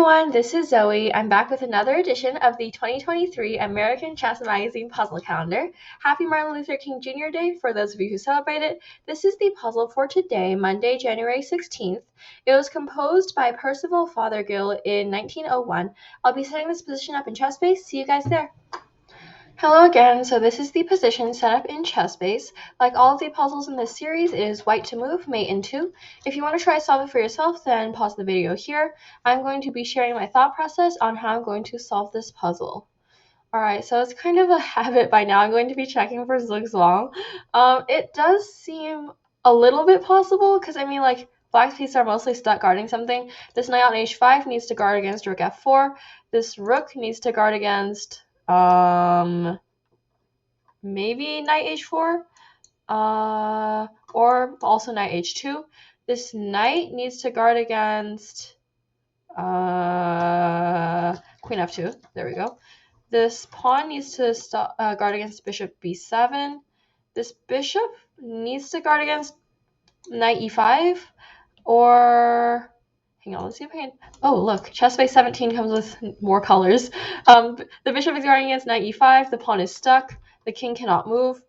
everyone, this is Zoe. I'm back with another edition of the 2023 American Chess Magazine Puzzle Calendar. Happy Martin Luther King Jr. Day for those of you who celebrate it. This is the puzzle for today, Monday, January 16th. It was composed by Percival Fothergill in 1901. I'll be setting this position up in ChessBase. See you guys there. Hello again, so this is the position set up in ChessBase. Like all of the puzzles in this series, it is white to move, mate in 2. If you want to try to solve it for yourself, then pause the video here. I'm going to be sharing my thought process on how I'm going to solve this puzzle. Alright, so it's kind of a habit by now. I'm going to be checking for zugzwang. It does seem a little bit possible, because I mean, like, black's pieces are mostly stuck guarding something. This knight on h5 needs to guard against rook f4. This rook needs to guard against maybe knight h4, or also knight h2. This knight needs to guard against queen f2. There we go. This pawn needs to guard against bishop b7. This bishop needs to guard against knight e5, or hang on, let's see if I can. Oh, look, ChessBase 17 comes with more colors. The bishop is guarding against knight e5. The pawn is stuck. The king cannot move.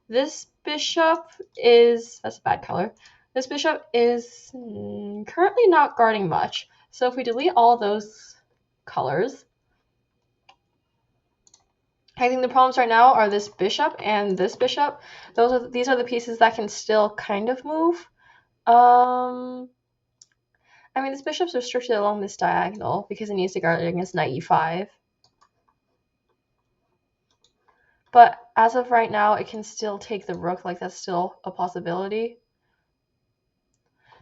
This bishop is, that's a bad color. This bishop is currently not guarding much. So if we delete all those colors, I think the problems right now are this bishop and this bishop. These are the pieces that can still kind of move. I mean, this bishop's restricted along this diagonal because it needs to guard against knight e5. But as of right now, it can still take the rook, like that's still a possibility.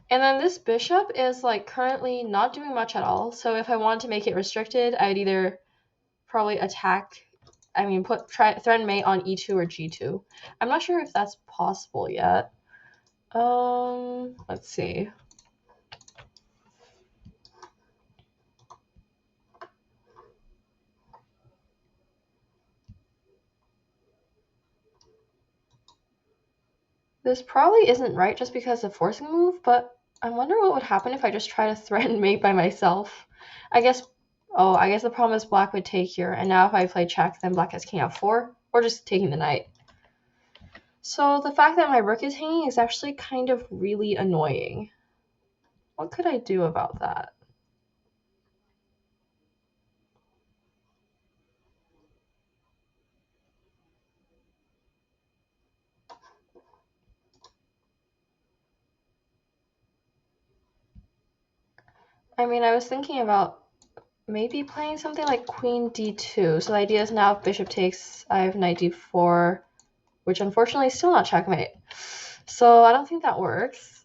And then this bishop is like currently not doing much at all. So if I want to make it restricted, I'd either probably threaten mate on e2 or g2. I'm not sure if that's possible yet. Let's see. This probably isn't right just because of forcing move, but I wonder what would happen if I just try to threaten mate by myself. I guess the problem is black would take here, and now if I play check, then black has king f4, or just taking the knight. So the fact that my rook is hanging is actually kind of really annoying. What could I do about that? I mean, I was thinking about maybe playing something like queen d2. So the idea is now if bishop takes, I have knight d4, which unfortunately is still not checkmate. So I don't think that works.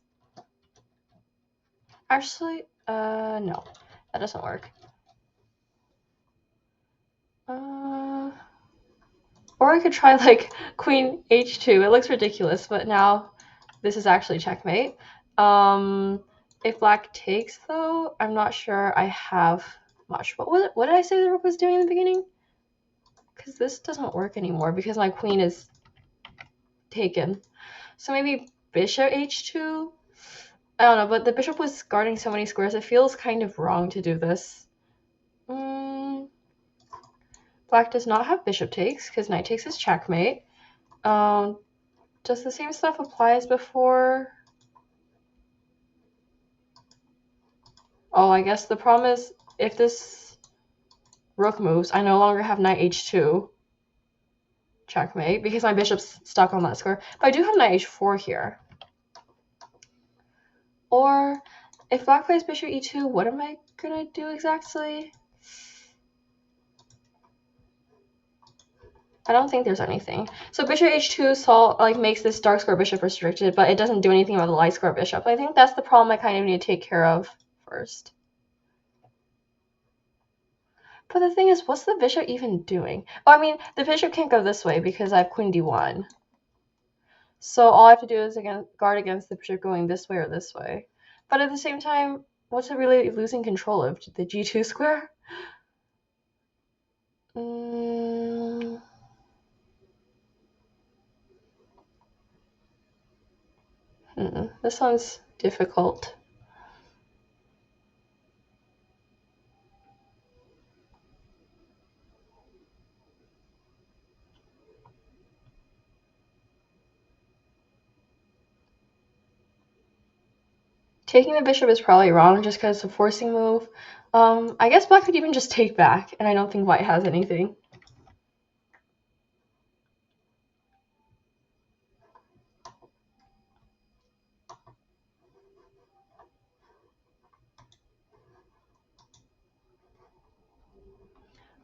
Actually, no, that doesn't work. Or I could try like queen h2. It looks ridiculous, but now this is actually checkmate. If black takes, though, I'm not sure I have much. What did I say the rook was doing in the beginning? Because this doesn't work anymore because my queen is taken. So maybe bishop h2? I don't know, but the bishop was guarding so many squares, it feels kind of wrong to do this. Black does not have bishop takes because knight takes is checkmate. Does the same stuff apply as before? Oh, I guess the problem is if this rook moves, I no longer have knight h2. Checkmate, because my bishop's stuck on that square. But I do have knight h4 here. Or if black plays bishop e2, what am I gonna do exactly? I don't think there's anything. So bishop h2 makes this dark square bishop restricted, but it doesn't do anything about the light square bishop. I think that's the problem I kind of need to take care of first. But the thing is, what's the bishop even doing? Oh, I mean, the bishop can't go this way because I have queen d1. So all I have to do is guard against the bishop going this way or this way. But at the same time, what's it really losing control of? The g2 square? This one's difficult. Taking the bishop is probably wrong just because it's a forcing move. I guess black could even just take back, and I don't think white has anything.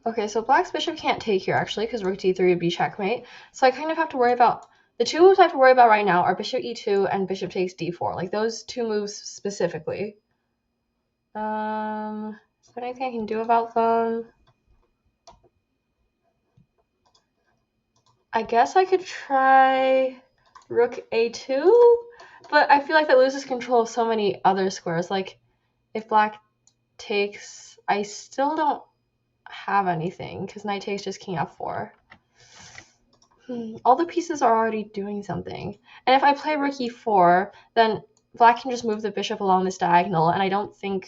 Okay, so black's bishop can't take here, actually, because rook d3 would be checkmate. So I kind of have to worry about... The two moves I have to worry about right now are bishop e2 and bishop takes d4. Like, those two moves specifically. Is there anything I can do about them? I guess I could try rook a2, but I feel like that loses control of so many other squares. Like, if black takes... I still don't have anything, because knight takes just king f4. All the pieces are already doing something. And if I play rook e4, then black can just move the bishop along this diagonal, and I don't think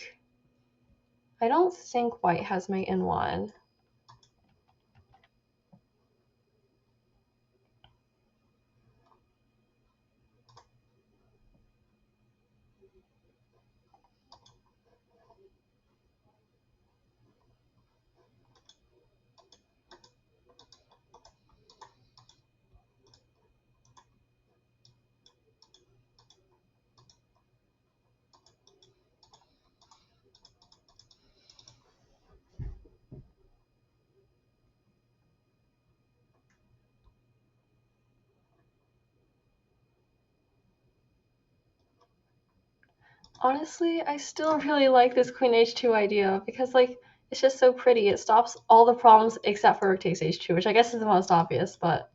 white has mate in one. Honestly, I still really like this queen h2 idea because, like, it's just so pretty. It stops all the problems except for rook takes h2, which I guess is the most obvious, but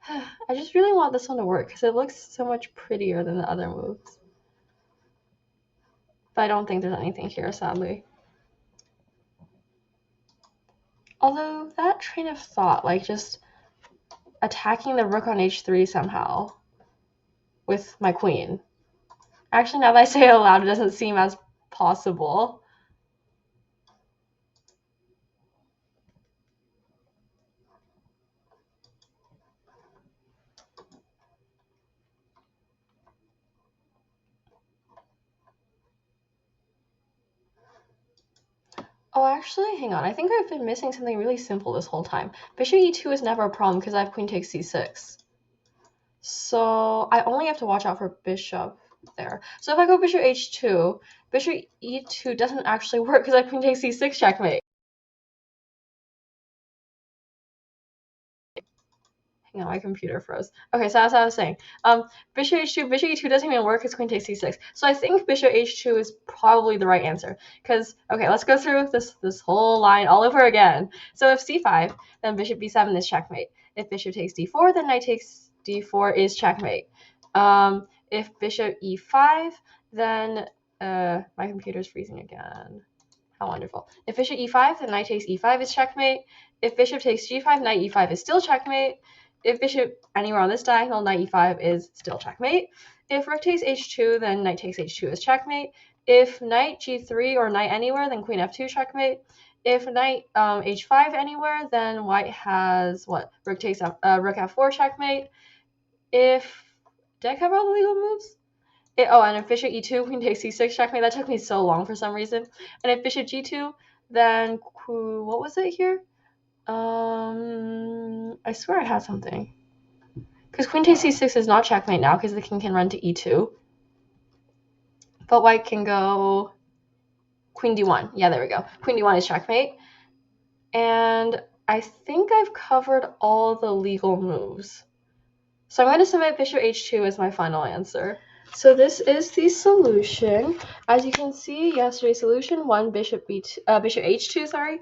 I just really want this one to work because it looks so much prettier than the other moves. But I don't think there's anything here, sadly. Although that train of thought, like just attacking the rook on h3 somehow with my queen. Actually, now that I say it aloud, it doesn't seem as possible. Oh, actually, hang on. I think I've been missing something really simple this whole time. Bishop e2 is never a problem because I have queen takes c6. So I only have to watch out for bishop there. So if I go bishop h2, bishop e2 doesn't actually work because I have queen takes c6 checkmate. Hang on, my computer froze. Okay, so as I was saying, bishop h2, bishop e2 doesn't even work because queen takes c6. So I think bishop h2 is probably the right answer. Because, okay, let's go through this whole line all over again. So if c5, then bishop b7 is checkmate. If bishop takes d4, then knight takes d4 is checkmate. If bishop e5, then my computer's freezing again. How wonderful. If bishop e5, then knight takes e5 is checkmate. If bishop takes g5, knight e5 is still checkmate. If bishop anywhere on this diagonal, knight e5 is still checkmate. If rook takes h2, then knight takes h2 is checkmate. If knight g3 or knight anywhere, then queen f2 checkmate. If knight h5 anywhere, then white has what? Rook takes rook f4 checkmate. If did I cover all the legal moves? And if bishop e2, queen takes c6 checkmate. That took me so long for some reason. And if bishop g2, then what was it here? I swear I had something. Because queen takes c6 is not checkmate now because the king can run to e2. But white can go queen d1. Yeah, there we go. Queen d1 is checkmate. And I think I've covered all the legal moves. So I'm going to submit bishop h2 as my final answer. So this is the solution. As you can see, yesterday's solution, bishop h2, sorry.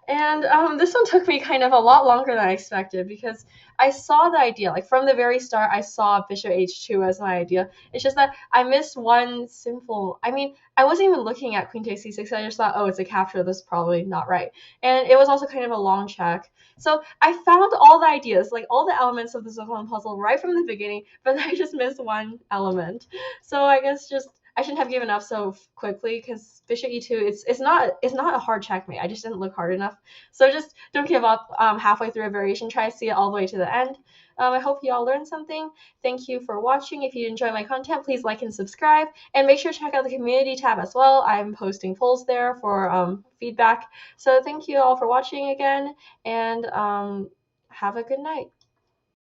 And this one took me kind of a lot longer than I expected because I saw the idea. Like from the very start, I saw bishop h2 as my idea. It's just that I missed one simple... I mean, I wasn't even looking at queen takes c6. I just thought, oh, it's a capture. This is probably not right. And it was also kind of a long check. So I found all the ideas, like all the elements of the Zohan puzzle right from the beginning, but I just missed one element. So I guess just I shouldn't have given up so quickly because bishop e2, it's not a hard checkmate. I just didn't look hard enough. So just don't give up halfway through a variation. Try to see it all the way to the end. I hope you all learned something. Thank you for watching. If you enjoy my content, please like and subscribe. And make sure to check out the community tab as well. I'm posting polls there for feedback. So thank you all for watching again, and have a good night.